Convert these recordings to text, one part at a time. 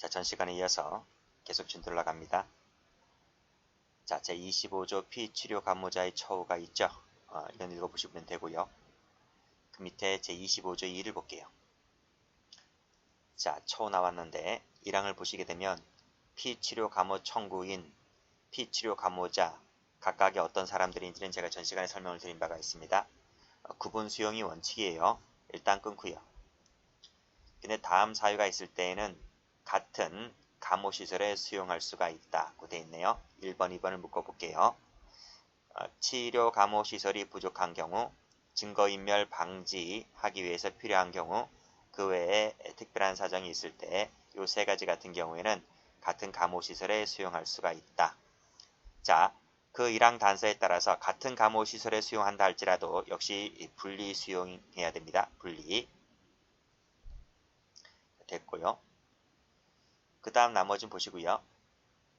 자, 전 시간에 이어서 계속 진도 올라갑니다. 자, 제25조 피치료 간모자의 처우가 있죠. 이건 읽어보시면 되고요. 그 밑에 제25조 2를 볼게요. 자, 처우 나왔는데 1항을 보시게 되면 피치료 간모 청구인, 피치료 간모자 각각의 어떤 사람들인지는 제가 전 시간에 설명을 드린 바가 있습니다. 구분 수용이 원칙이에요. 일단 끊고요. 근데 다음 사유가 있을 때에는 같은 간호시설에 수용할 수가 있다고 되어 있네요. 1번, 2번을 묶어볼게요. 치료 간호시설이 부족한 경우, 증거인멸 방지하기 위해서 필요한 경우, 그 외에 특별한 사정이 있을 때 이 세 가지 같은 경우에는 같은 간호시설에 수용할 수가 있다. 자, 그 1항 단서에 따라서 같은 간호시설에 수용한다 할지라도 역시 분리 수용해야 됩니다. 분리. 됐고요. 그 다음 나머지는 보시고요.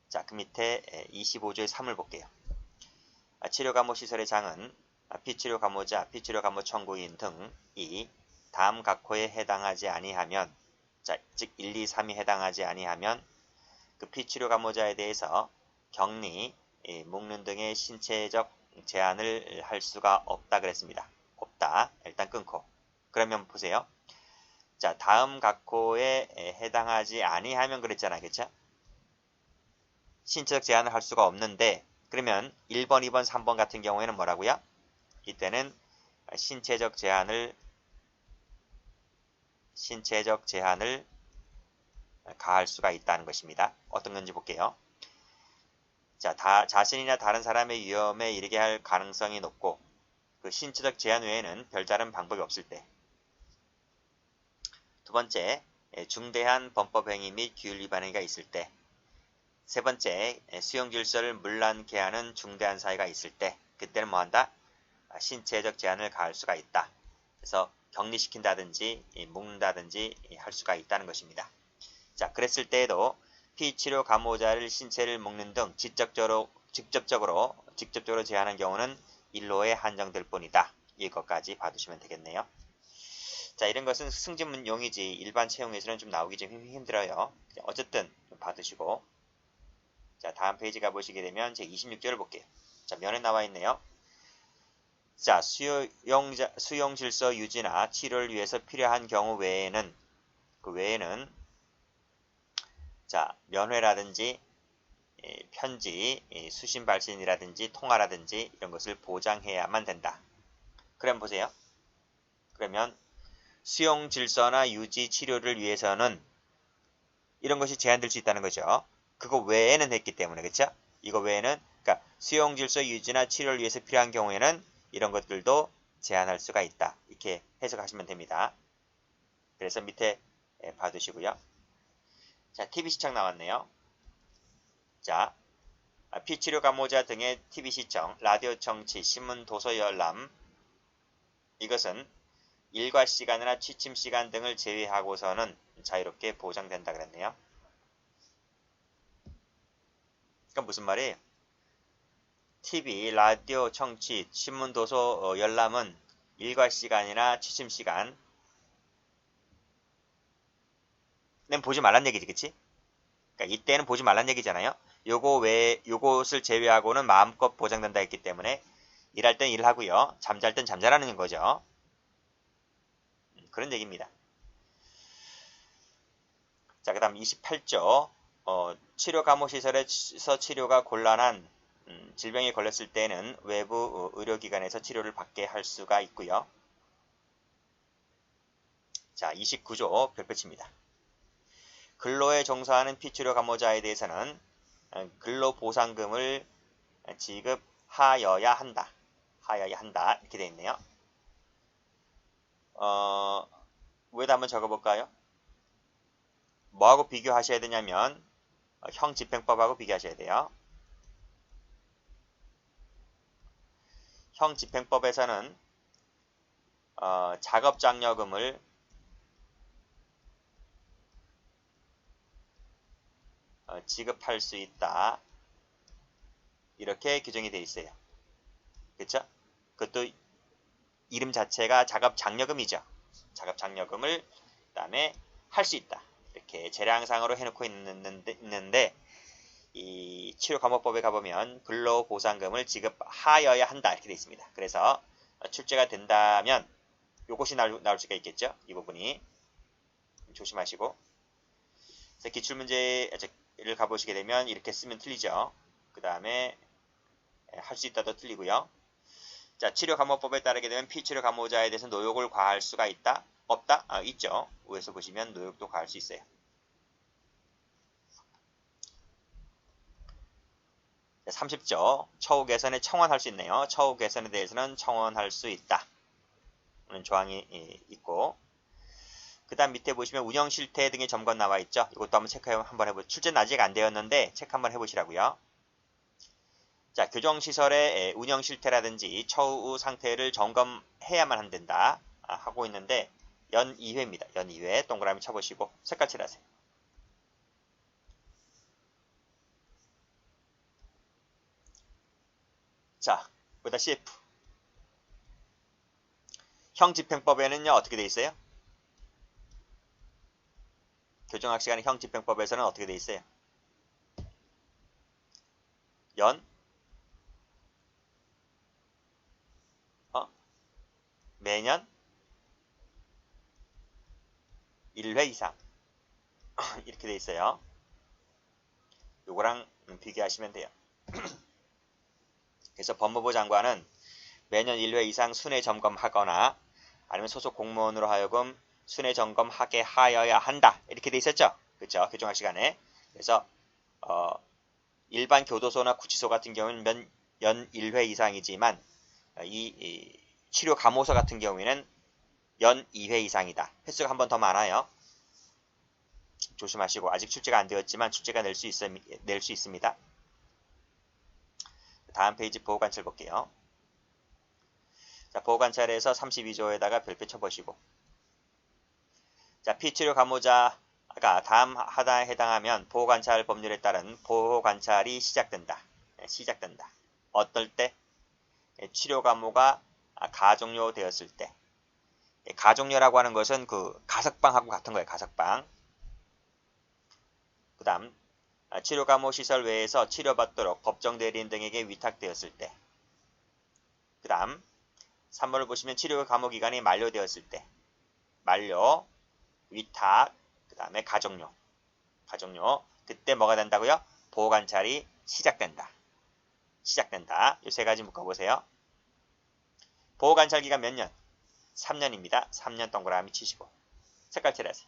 자, 그 밑에 25조의 3을 볼게요. 치료간호시설의 장은 피치료 간호자, 피치료 간호 청구인 등이 다음 각호에 해당하지 아니하면, 자, 즉 1, 2, 3이 해당하지 아니하면 그 피치료 간호자에 대해서 격리, 묶는 등의 신체적 제한을 할 수가 없다 그랬습니다. 없다. 일단 끊고. 그러면 보세요. 자, 다음 각호에 해당하지 아니하면 그랬잖아요. 그쵸? 신체적 제한을 할 수가 없는데, 그러면 1번, 2번, 3번 같은 경우에는 뭐라고요? 이때는 신체적 제한을 가할 수가 있다는 것입니다. 어떤 건지 볼게요. 자, 자신이나 다른 사람의 위험에 이르게 할 가능성이 높고 그 신체적 제한 외에는 별다른 방법이 없을 때. 두 번째, 중대한 범법행위 및 규율 위반행위가 있을 때. 세 번째, 수용질서를 문란케 하는 중대한 사유가 있을 때. 그때는 뭐한다? 신체적 제한을 가할 수가 있다. 그래서 격리시킨다든지 묶는다든지 할 수가 있다는 것입니다. 자, 그랬을 때에도 피치료 간호자를 신체를 묶는 등 직접적으로 제한한 경우는 일로에 한정될 뿐이다. 이것까지 봐두시면 되겠네요. 자, 이런 것은 승진문용이지 일반 채용에서는 좀 나오기 좀 힘들어요. 어쨌든 좀 봐두시고. 자, 다음 페이지 가보시게 되면 제 26절을 볼게요. 자, 면에 나와 있네요. 자, 수용 질서 유지나 치료를 위해서 필요한 경우 외에는, 자, 면회라든지 편지, 수신 발신이라든지 통화라든지 이런 것을 보장해야만 된다. 그럼 보세요. 그러면 수용 질서나 유지 치료를 위해서는 이런 것이 제한될 수 있다는 거죠. 그거 외에는 했기 때문에, 그렇죠? 이거 외에는, 그러니까 수용 질서 유지나 치료를 위해서 필요한 경우에는 이런 것들도 제한할 수가 있다. 이렇게 해석하시면 됩니다. 그래서 밑에 봐두시고요. 자, TV 시청 나왔네요. 자, 피치료 간호자 등의 TV 시청, 라디오 청취, 신문 도서 열람, 이것은 일과 시간이나 취침 시간 등을 제외하고서는 자유롭게 보장된다 그랬네요. 그러니까 무슨 말이에요? TV, 라디오 청취, 신문 도서 열람은 일과 시간이나 취침 시간 는 보지 말란 얘기지, 그치? 그러니까 이때는 보지 말란 얘기잖아요. 요것을 제외하고는 마음껏 보장된다 했기 때문에 일할 땐 일하고요. 잠잘 땐 잠자라는 거죠. 그런 얘기입니다. 자, 그 다음 28조. 치료 간호시설에서 치료가 곤란한 질병에 걸렸을 때는 외부 의료기관에서 치료를 받게 할 수가 있고요. 자, 29조 별표치입니다. 근로에 종사하는 피치료 간호자에 대해서는 근로보상금을 지급하여야 한다. 이렇게 되어 있네요. 위에다 한번 적어볼까요? 뭐하고 비교하셔야 되냐면 형집행법하고 비교하셔야 돼요. 형집행법에서는 작업장려금을 지급할 수 있다. 이렇게 규정이 되어 있어요. 그렇죠? 그것도 이름 자체가 작업장려금이죠. 작업장려금을 그다음에 할 수 있다. 이렇게 이렇게 재량상으로 해놓고 있는데 이 치료감호법에 가보면 근로보상금을 지급하여야 한다 이렇게 되어 있습니다. 그래서 출제가 된다면 요것이 나올 수가 있겠죠. 이 부분이 조심하시고, 기출문제를 가보시게 되면 이렇게 쓰면 틀리죠. 그 다음에 할 수 있다도 틀리고요. 자, 치료감호법에 따르게 되면 피치료감호자에 대해서 노역을 과할 수가 있다? 없다? 있죠. 위에서 보시면 노역도 과할 수 있어요. 30조 처우 개선에 청원할 수 있네요. 처우 개선에 대해서는 청원할 수 있다 는 조항이 있고, 그 다음 밑에 보시면 운영 실태 등의 점검 나와 있죠. 이것도 한번 체크 한번 해보세요. 출제는 아직 안 되었는데 체크 한번 해보시라고요. 자, 교정시설의 운영 실태라든지 처우 상태를 점검해야만 한다 하고 있는데 연 2회입니다. 연 2회 동그라미 쳐보시고 색깔 칠하세요. 자, 보다 CF. 형집행법에는요 어떻게 돼 있어요? 교정학 시간에 형집행법에서는 어떻게 돼 있어요? 연 매년 1회 이상 이렇게 돼 있어요. 요거랑 비교하시면 돼요. 그래서 법무부 장관은 매년 1회 이상 순회 점검하거나 아니면 소속 공무원으로 하여금 순회 점검하게 하여야 한다 이렇게 돼 있었죠. 그렇죠? 교정학 시간에. 그래서 일반 교도소나 구치소 같은 경우는 연 1회 이상이지만 이 치료 감호소 같은 경우에는 연 2회 이상이다. 횟수가 한 번 더 많아요. 조심하시고, 아직 출제가 안 되었지만 출제가 낼 수 있습니다. 다음 페이지 보호관찰 볼게요. 자, 보호관찰에서 32조에다가 별표 쳐보시고, 자, 피치료 감호자가 다음 하나에 해당하면 보호관찰 법률에 따른 보호관찰이 시작된다. 어떨 때? 치료 감호가 가종료 되었을 때. 가종료라고 하는 것은 그 가석방하고 같은 거예요. 가석방. 그 다음 치료감호시설 외에서 치료받도록 법정대리인 등에게 위탁되었을 때. 그 다음 3번을 보시면 치료감호기간이 만료되었을 때. 만료, 위탁, 그 다음에 가종료. 그때 뭐가 된다고요? 보호관찰이 시작된다. 이 세 가지 묶어보세요. 보호관찰 기간 몇 년? 3년입니다. 3년 동그라미 치시고 색깔 칠하세요.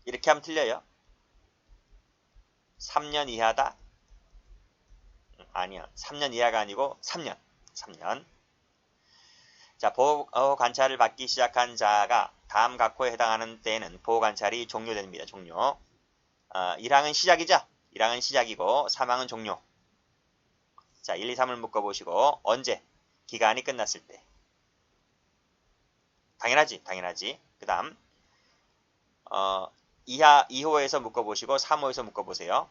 이렇게 하면 틀려요. 3년 이하다? 아니요. 3년 이하가 아니고 3년. 자, 보호관찰을 받기 시작한 자가 다음 각호에 해당하는 때에는 보호관찰이 종료됩니다. 종료. 1항은 시작이죠? 1항은 시작이고 3항은 종료. 자, 1, 2, 3을 묶어보시고 언제? 기간이 끝났을 때. 당연하지. 그 다음 2호에서 묶어보시고 3호에서 묶어보세요.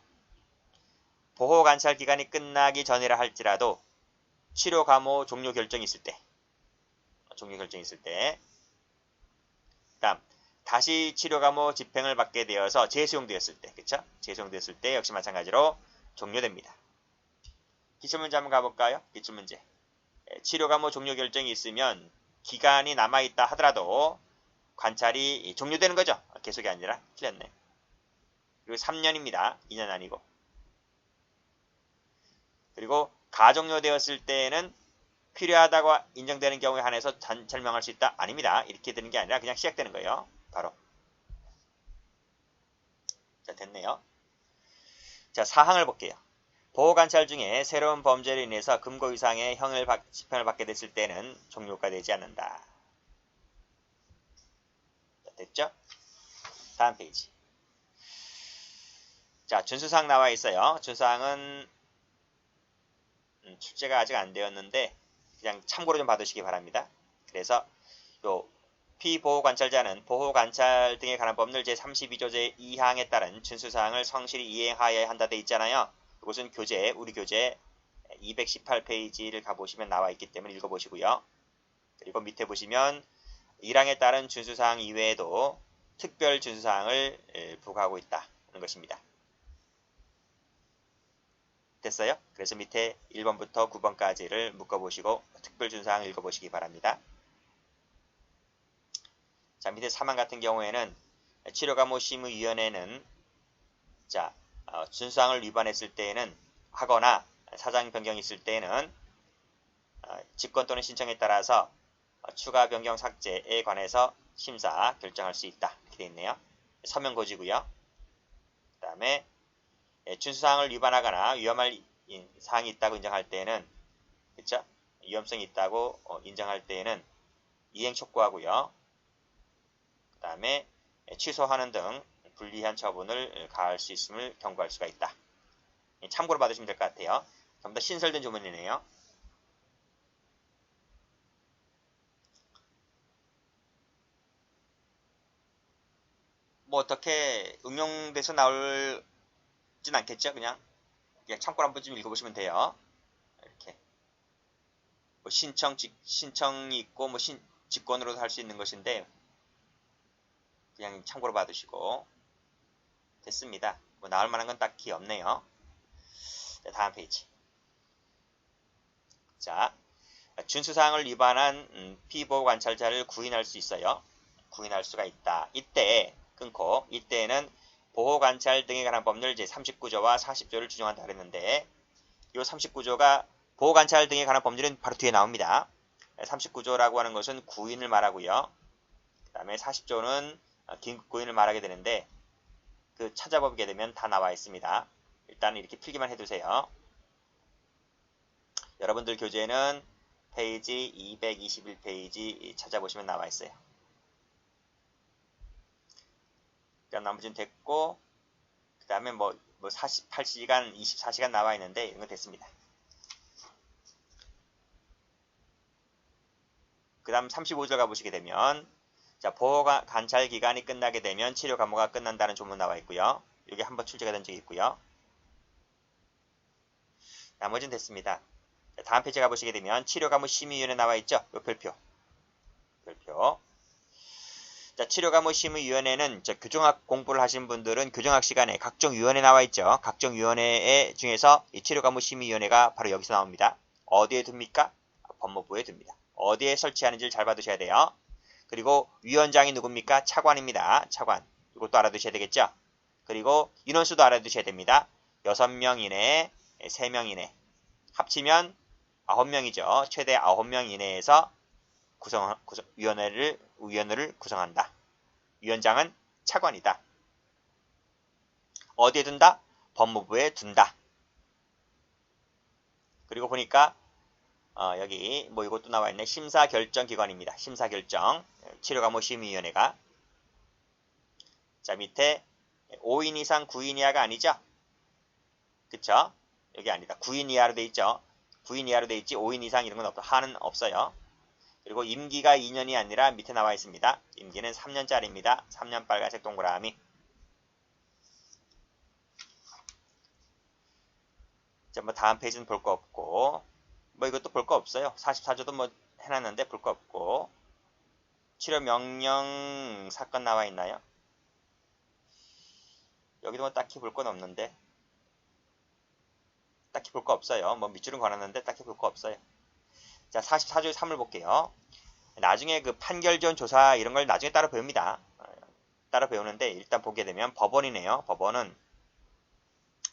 보호관찰 기간이 끝나기 전이라 할지라도 치료감호 종료 결정이 있을 때. 그 다음 다시 치료감호 집행을 받게 되어서 재수용되었을 때. 그쵸? 재수용되었을 때 역시 마찬가지로 종료됩니다. 기출문제 한번 가볼까요? 기출문제. 치료감호 종료 결정이 있으면 기간이 남아있다 하더라도 관찰이 종료되는 거죠. 계속이 아니라 틀렸네. 그리고 3년입니다. 2년 아니고. 그리고 가종료되었을 때는 필요하다고 인정되는 경우에 한해서 설명할 수 있다? 아닙니다. 이렇게 되는 게 아니라 그냥 시작되는 거예요. 바로. 자, 됐네요. 자, 사항을 볼게요. 보호관찰 중에 새로운 범죄로 인해서 금고 이상의 집행을 받게 됐을 때는 종료가 되지 않는다. 자, 됐죠? 다음 페이지. 자, 준수사항 나와 있어요. 준수사항은 출제가 아직 안 되었는데 그냥 참고로 좀 받으시기 바랍니다. 그래서 요 피보호관찰자는 보호관찰 등에 관한 법률 제32조 제2항에 따른 준수사항을 성실히 이행하여야 한다 돼 있잖아요. 이것은 우리 교재 218페이지를 가보시면 나와 있기 때문에 읽어보시고요. 그리고 밑에 보시면 1항에 따른 준수사항 이외에도 특별 준수사항을 부과하고 있다는 것입니다. 됐어요? 그래서 밑에 1번부터 9번까지를 묶어보시고 특별 준수사항을 읽어보시기 바랍니다. 자, 밑에 3항 같은 경우에는 치료감호심의위원회는 자, 준수사항을 위반했을 때에는 하거나 사장 변경이 있을 때에는 직권 또는 신청에 따라서 추가 변경 삭제에 관해서 심사 결정할 수 있다. 이렇게 되어 있네요. 서명고지고요. 그 다음에 준수사항을 위반하거나 위험할 사항이 있다고 인정할 때에는 그쵸? 위험성이 있다고 인정할 때에는 이행 촉구하고요. 그 다음에 취소하는 등 불리한 처분을 가할 수 있음을 경고할 수가 있다. 참고로 받으시면 될 것 같아요. 전부 다 신설된 조문이네요. 뭐 어떻게 응용돼서 나올진 않겠죠? 그냥 참고로 한번 좀 읽어보시면 돼요. 이렇게 뭐 신청이 있고 뭐 직권으로도 할 수 있는 것인데 그냥 참고로 받으시고 됐습니다. 뭐 나올 만한 건 딱히 없네요. 자, 다음 페이지. 자, 준수사항을 위반한 피보호 관찰자를 구인할 수 있어요. 구인할 수가 있다. 이때 끊고 이때에는 보호관찰 등에 관한 법률 제39조와 40조를 준용한다 그랬는데 이 39조가 보호관찰 등에 관한 법률은 바로 뒤에 나옵니다. 39조라고 하는 것은 구인을 말하고요. 그 다음에 40조는 긴급 구인을 말하게 되는데 그 찾아보게 되면 다 나와 있습니다. 일단 이렇게 필기만 해두세요. 여러분들 교재에는 페이지 221페이지 찾아보시면 나와 있어요. 그럼 나머지는 됐고 그 다음에 뭐 48시간, 24시간 나와 있는데 이런 거 됐습니다. 그 다음 35절 가보시게 되면 자, 보호가 관찰 기간이 끝나게 되면 치료 감호가 끝난다는 조문 나와 있고요. 여기 한번 출제가 된 적이 있고요. 나머지는 됐습니다. 자, 다음 페이지 가보시게 되면 치료 감호 심의위원회 나와 있죠. 요 별표. 자, 치료감호 심의위원회는 교정학 공부를 하신 분들은 교정학 시간에 각종 위원회 나와 있죠. 각종 위원회 중에서 이 치료감호 심의위원회가 바로 여기서 나옵니다. 어디에 둡니까? 법무부에 둡니다. 어디에 설치하는지를 잘 봐두셔야 돼요. 그리고 위원장이 누굽니까? 차관입니다. 차관. 이것도 알아두셔야 되겠죠. 그리고 인원수도 알아두셔야 됩니다. 6명 이내, 3명 이내. 합치면 9명이죠. 최대 9명 이내에서 위원회를 구성한다. 위원장은 차관이다. 어디에 둔다? 법무부에 둔다. 그리고 보니까 여기 뭐 이것도 나와 있네. 심사결정기관입니다. 심사결정. 치료감호심의위원회가. 자, 밑에 5인 이상 9인 이하가 아니죠? 그쵸? 여기 아니다. 9인 이하로 돼 있죠? 9인 이하로 돼 있지 5인 이상 이런 건 하는 없어요. 그리고 임기가 2년이 아니라 밑에 나와 있습니다. 임기는 3년짜리입니다. 3년 빨간색 동그라미. 자, 뭐 다음 페이지는 볼 거 없고 뭐 이것도 볼 거 없어요. 44조도 뭐 해놨는데 볼 거 없고 치료 명령 사건 나와 있나요? 여기도 뭐 딱히 볼 건 없는데 딱히 볼 거 없어요. 뭐 밑줄은 걸었는데 딱히 볼 거 없어요. 자, 44조 3을 볼게요. 나중에 그 판결전 조사 이런 걸 나중에 따로 배웁니다. 따로 배우는데 일단 보게 되면 법원이네요. 법원은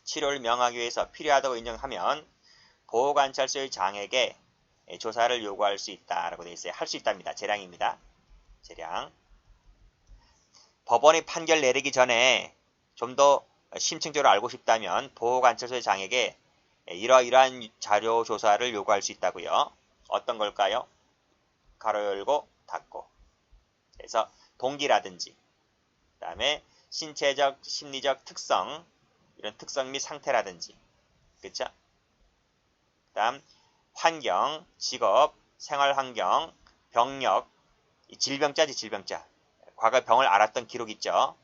치료를 명하기 위해서 필요하다고 인정하면 보호관찰소의 장에게 조사를 요구할 수 있다라고 되어 있어요. 할 수 있답니다. 재량입니다. 재량. 법원이 판결 내리기 전에 좀 더 심층적으로 알고 싶다면 보호관찰소의 장에게 이러이러한 자료 조사를 요구할 수 있다고요. 어떤 걸까요? 가로 열고 닫고. 그래서 동기라든지 그 다음에 신체적, 심리적 특성 이런 특성 및 상태라든지 그쵸? 그 다음 환경, 직업, 생활환경, 병력 질병자지 질병자. 과거 병을 앓았던 기록 있죠?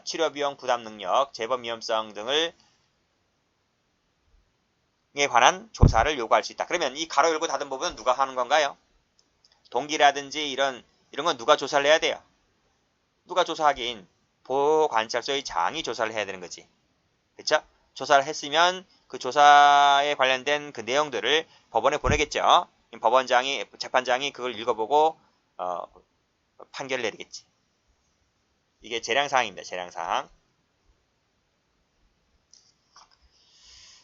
치료비용 부담 능력, 재범 위험성 등을 에 관한 조사를 요구할 수 있다. 그러면 이 가로 열고 닫은 부분은 누가 하는 건가요? 동기라든지 이런 건 누가 조사를 해야 돼요? 누가 조사하긴 보호관찰소의 장이 조사를 해야 되는 거지. 그쵸? 조사를 했으면 그 조사에 관련된 그 내용들을 법원에 보내겠죠. 재판장이 그걸 읽어보고 판결을 내리겠지. 이게 재량사항입니다. 재량사항.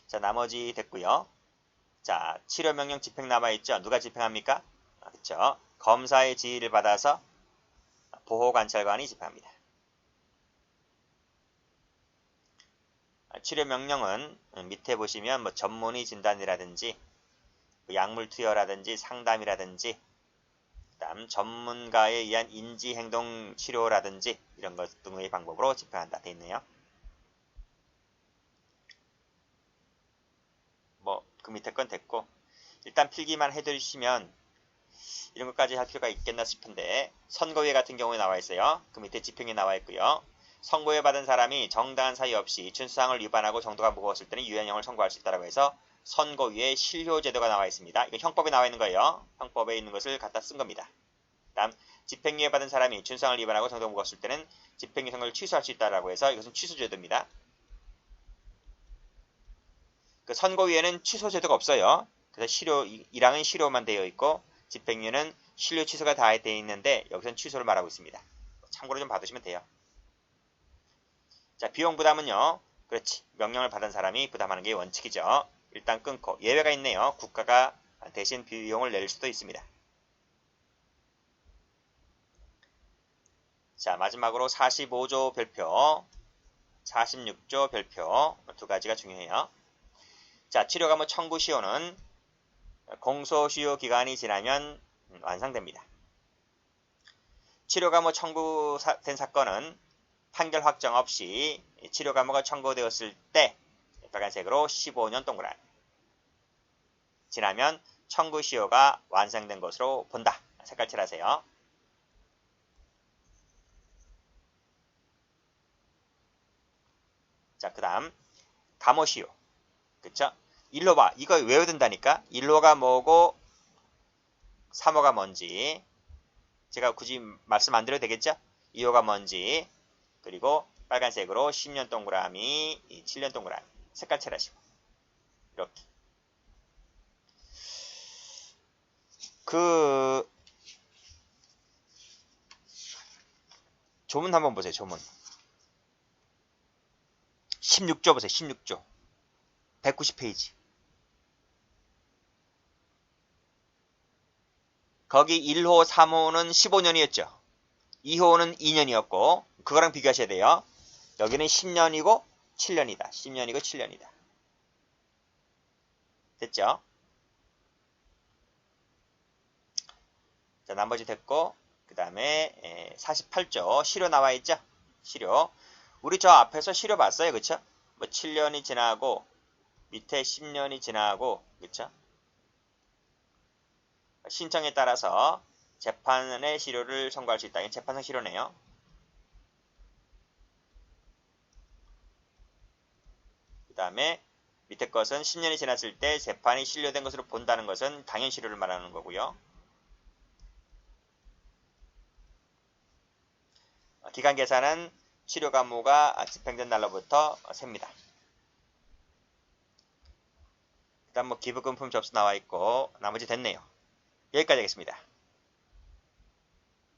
자, 나머지 됐고요. 자, 치료명령 집행 남아있죠. 누가 집행합니까? 그쵸? 검사의 지휘를 받아서 보호관찰관이 집행합니다. 치료명령은 밑에 보시면 뭐 전문의 진단이라든지 약물 투여라든지 상담이라든지 그다음 전문가에 의한 인지행동 치료라든지 이런 것 등의 방법으로 집행한다 돼 있네요. 뭐 그 밑에 건 됐고 일단 필기만 해두시면 이런 것까지 할 필요가 있겠나 싶은데 선고유예 같은 경우에 나와 있어요. 그 밑에 집행이 나와 있고요. 선고유예 받은 사람이 정당한 사유 없이 준수사항을 위반하고 정도가 무거웠을 때는 유연형을 선고할 수 있다고 해서 선고유예 실효제도가 나와 있습니다. 이거 형법에 나와 있는 거예요. 형법에 있는 것을 갖다 쓴 겁니다. 다음 집행유예 받은 사람이 준수사항을 위반하고 정도가 무거웠을 때는 집행유예 선고를 취소할 수 있다고 해서 이것은 취소제도입니다. 그 선고유예는 취소제도가 없어요. 그래서 실효 1항은 실효만 되어 있고 집행유예는 실효 취소가 다 되어 있는데 여기서는 취소를 말하고 있습니다. 참고로 좀 봐두시면 돼요. 자, 비용 부담은요. 그렇지. 명령을 받은 사람이 부담하는 게 원칙이죠. 일단 끊고 예외가 있네요. 국가가 대신 비용을 낼 수도 있습니다. 자, 마지막으로 45조 별표, 46조 별표 두 가지가 중요해요. 자, 치료감호 청구 시효는 공소시효 기간이 지나면 완성됩니다. 치료감호 청구된 사건은 판결 확정 없이 치료감호가 청구되었을 때 빨간색으로 15년 동그란 지나면 청구시효가 완성된 것으로 본다. 색깔칠하세요. 자, 그 다음 감호시효. 그쵸? 1호가 이거 외워야 된다니까. 1호가 뭐고 3호가 뭔지 제가 굳이 말씀 안 드려도 되겠죠? 2호가 뭔지 그리고 빨간색으로 10년 동그라미 7년 동그라미 색깔 칠하시고 이렇게 그 조문 한번 보세요. 조문 16조 보세요. 16조 190페이지 거기 1호 3호는 15년이었죠. 2호는 2년이었고 그거랑 비교하셔야 돼요. 여기는 10년이고 7년이다. 10년이고 7년이다. 됐죠? 자, 나머지 됐고 그 다음에 48조 실효 나와 있죠? 실효. 우리 저 앞에서 실효 봤어요. 그쵸? 뭐 7년이 지나고 밑에 10년이 지나고 그쵸? 신청에 따라서 재판의 실효를 선고할 수 있다. 이게 재판상 실효네요. 그 다음에 밑에 것은 10년이 지났을 때 재판이 실효된 것으로 본다는 것은 당연 실효를 말하는 거고요. 기간 계산은 실효 감호가 집행된 날로부터 셉니다. 그 다음 뭐 기부금품 접수 나와 있고 나머지 됐네요. 여기까지 하겠습니다.